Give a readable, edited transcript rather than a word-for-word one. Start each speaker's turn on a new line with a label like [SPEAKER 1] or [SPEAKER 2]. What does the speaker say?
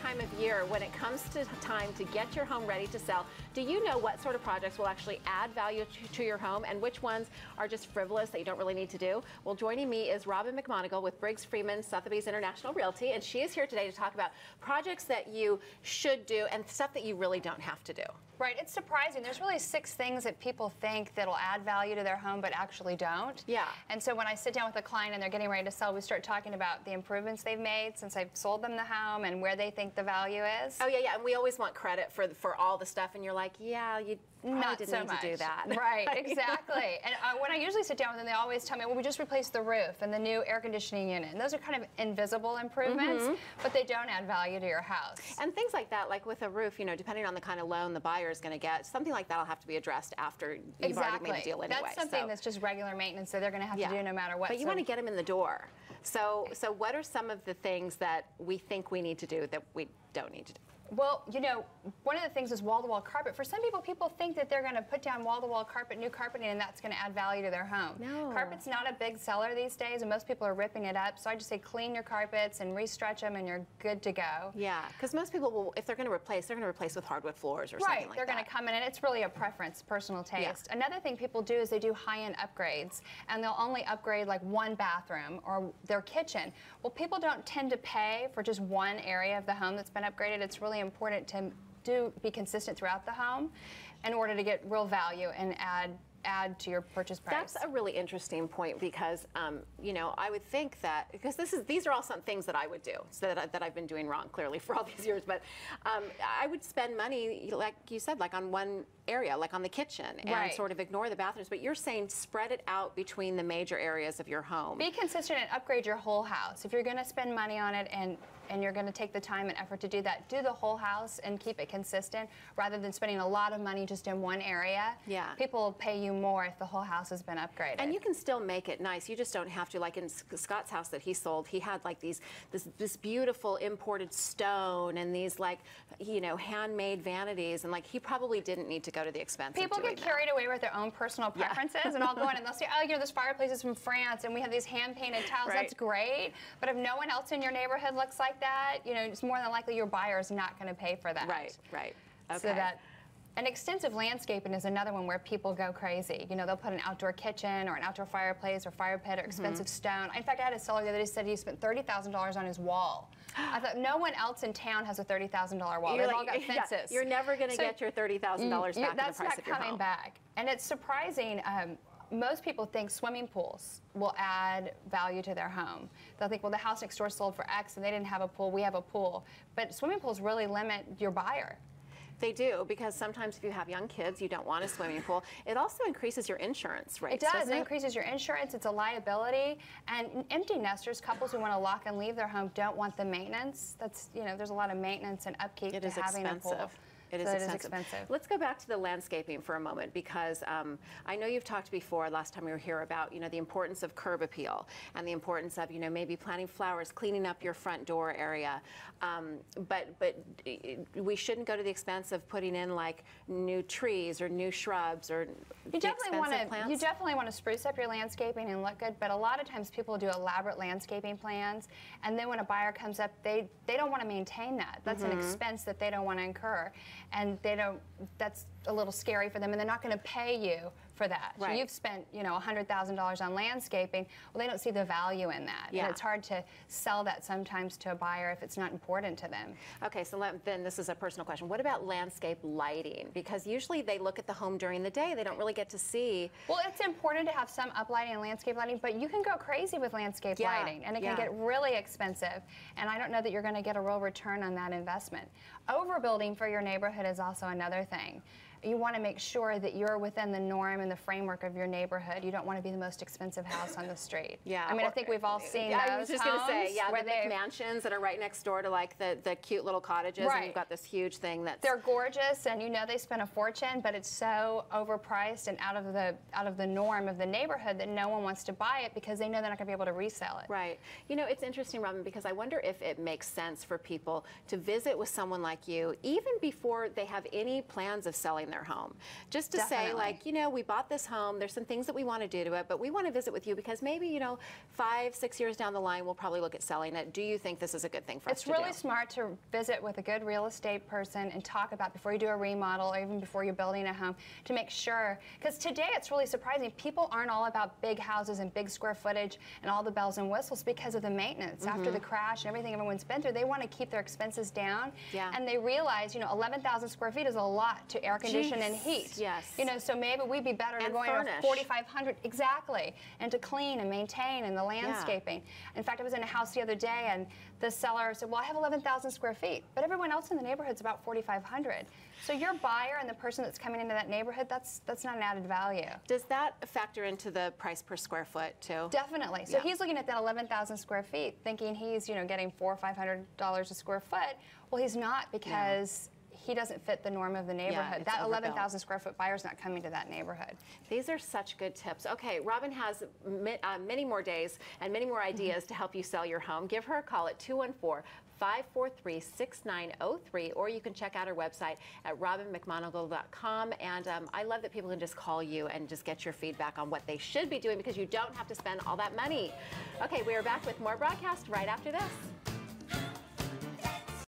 [SPEAKER 1] time of year when it comes to time to get your home ready to sell. Do you know what sort of projects will actually add value to your home and which ones are just frivolous that you don't really need to do? Well, joining me is Robin McMonigle with Briggs Freeman Sotheby's International Realty, and she is here today to talk about projects that you should do and stuff that you really don't have to do.
[SPEAKER 2] Right, it's surprising. There's really 6 things that people think that'll add value to their home but actually don't.
[SPEAKER 1] Yeah.
[SPEAKER 2] And so when I sit down with a client and they're getting ready to sell, we start talking about the improvements they've made since I've sold them the home and where they think the value is.
[SPEAKER 1] Oh, yeah, and we always want credit for all the stuff, and you're like, yeah, you probably didn't need to do that.
[SPEAKER 2] Right, exactly. And when I usually sit down with them, they always tell me, well, we just replaced the roof and the new air conditioning unit. And those are kind of invisible improvements, but they don't add value to your house.
[SPEAKER 1] And things like that, like with a roof, you know, depending on the kind of loan the buyer is going to get, something like that will have to be addressed after you've already made a deal anyway.
[SPEAKER 2] That's something that's just regular maintenance that they're going to have to do no matter what.
[SPEAKER 1] But you want to get them in the door. So what are some of the things that we think we need to do that we don't need to do?
[SPEAKER 2] Well, you know, one of the things is wall-to-wall carpet. For some people think that they're going to put down wall-to-wall carpet, new carpeting, and that's going to add value to their home.
[SPEAKER 1] No.
[SPEAKER 2] Carpet's not a big seller these days, and most people are ripping it up. So I just say clean your carpets and re-stretch them, and you're good to go.
[SPEAKER 1] Yeah, because most people will, if they're going to replace, they're going to replace with hardwood floors or something like that.
[SPEAKER 2] Right, they're going to come in, and it's really a preference, personal taste.
[SPEAKER 1] Yeah.
[SPEAKER 2] Another thing people do is they do high-end upgrades, and they'll only upgrade like one bathroom or their kitchen. Well, people don't tend to pay for just one area of the home that's been upgraded. It's really important to be consistent throughout the home in order to get real value and add to your purchase price.
[SPEAKER 1] That's a really interesting point because, you know, I would think that, because these are all some things that I would do, so that I've been doing wrong, clearly, for all these years, but I would spend money, like you said, like on one area, like on the kitchen, and sort of ignore the bathrooms, but you're saying spread it out between the major areas of your home.
[SPEAKER 2] Be consistent and upgrade your whole house. If you're going to spend money on it and you're going to take the time and effort to do that, do the whole house and keep it consistent rather than spending a lot of money just in one area. Yeah. People will pay you more if the whole house has been upgraded.
[SPEAKER 1] And you can still make it nice. You just don't have to, like in Scott's house that he sold, he had like this beautiful imported stone and these, like, you know, handmade vanities, and like he probably didn't need to go to the expense
[SPEAKER 2] People
[SPEAKER 1] of doing
[SPEAKER 2] get carried away with their own personal preferences, and I'll go in and they'll say, oh, you know, this fireplace is from France and we have these hand-painted tiles. That's great, but if no one else in your neighborhood looks like that, you know, it's more than likely your buyer is not going to pay for that.
[SPEAKER 1] Right. Okay.
[SPEAKER 2] So and extensive landscaping is another one where people go crazy. You know, they'll put an outdoor kitchen or an outdoor fireplace or fire pit or expensive stone. In fact, I had a seller the other day said he spent $30,000 on his wall. I thought no one else in town has a $30,000 wall. They've all got fences.
[SPEAKER 1] Yeah, you're never going to get your $30,000 back in the price of your home.
[SPEAKER 2] That's not coming back. And it's surprising. Most people think swimming pools will add value to their home. They'll think, well, the house next door sold for X and they didn't have a pool, we have a pool. But swimming pools really limit your buyer.
[SPEAKER 1] They do, because sometimes if you have young kids, you don't want a swimming pool. It also increases your insurance rates.
[SPEAKER 2] It does. It increases your insurance. It's a liability. And empty nesters, couples who want to lock and leave their home, don't want the maintenance. That's, you know, there's a lot of maintenance and upkeep to having a pool.
[SPEAKER 1] It is expensive. Let's go back to the landscaping for a moment, because I know you've talked before, last time we were here, about, you know, the importance of curb appeal and the importance of, you know, maybe planting flowers, cleaning up your front door area. But we shouldn't go to the expense of putting in like new trees or new shrubs or plants.
[SPEAKER 2] You definitely want to spruce up your landscaping and look good. But a lot of times people do elaborate landscaping plans, and then when a buyer comes up, they don't want to maintain that. That's an expense that they don't want to incur. And that's a little scary for them, and they're not going to pay you for that. So you've spent, you know, $100,000 on landscaping. Well, they don't see the value in that. Yeah. And it's hard to sell that sometimes to a buyer if it's not important to them.
[SPEAKER 1] Okay, so then this is a personal question. What about landscape lighting? Because usually they look at the home during the day. They don't really get to see.
[SPEAKER 2] Well, it's important to have some uplighting and landscape lighting, but you can go crazy with landscape lighting, and it can get really expensive. And I don't know that you're going to get a real return on that investment. Overbuilding for your neighborhood is also another thing. You want to make sure that you're within the norm and the framework of your neighborhood. You don't want to be the most expensive house on the street. Yeah. I mean, I think we've all seen those
[SPEAKER 1] I was just going to say,
[SPEAKER 2] the
[SPEAKER 1] mansions that are right next door to like the cute little cottages, and you've got this huge thing that's...
[SPEAKER 2] They're gorgeous, and you know they spent a fortune, but it's so overpriced and out of the norm of the neighborhood that no one wants to buy it because they know they're not going to be able to resell it.
[SPEAKER 1] Right. You know, it's interesting, Robin, because I wonder if it makes sense for people to visit with someone like you even before they have any plans of selling their home. Just to
[SPEAKER 2] Definitely.
[SPEAKER 1] say, like, you know, we bought this home, there's some things that we want to do to it, but we want to visit with you because maybe, you know, 5, 6 years down the line, we'll probably look at selling it. Do you think this is a good thing for us to do?
[SPEAKER 2] It's really smart to visit with a good real estate person and talk about before you do a remodel or even before you're building a home to make sure, because today it's really surprising. People aren't all about big houses and big square footage and all the bells and whistles because of the maintenance. After the crash and everything everyone's been through, they want to keep their expenses down.
[SPEAKER 1] Yeah.
[SPEAKER 2] And they realize, you know, 11,000 square feet is a lot to air condition and heat.
[SPEAKER 1] Yes.
[SPEAKER 2] You know, so maybe we'd be better to
[SPEAKER 1] And
[SPEAKER 2] go
[SPEAKER 1] furnish.
[SPEAKER 2] 4,500 exactly, and to clean and maintain and the landscaping. In fact, I was in a house the other day and the seller said, well, I have 11,000 square feet, but everyone else in the neighborhood's about 4,500. So your buyer and the person that's coming into that neighborhood, that's not an added value.
[SPEAKER 1] Does that factor into the price per square foot too?
[SPEAKER 2] Definitely. So he's looking at that 11,000 square feet, thinking he's, you know, getting $400 or $500 a square foot. Well, he's not, because he doesn't fit the norm of the neighborhood. That 11,000 square foot buyer's not coming to that neighborhood.
[SPEAKER 1] These are such good tips. Okay, Robin has many more days and many more ideas to help you sell your home. Give her a call at 214-543-6903, or you can check out her website at robinmcmonigle.com. And I love that people can just call you and just get your feedback on what they should be doing, because you don't have to spend all that money. Okay, we are back with more broadcast right after this.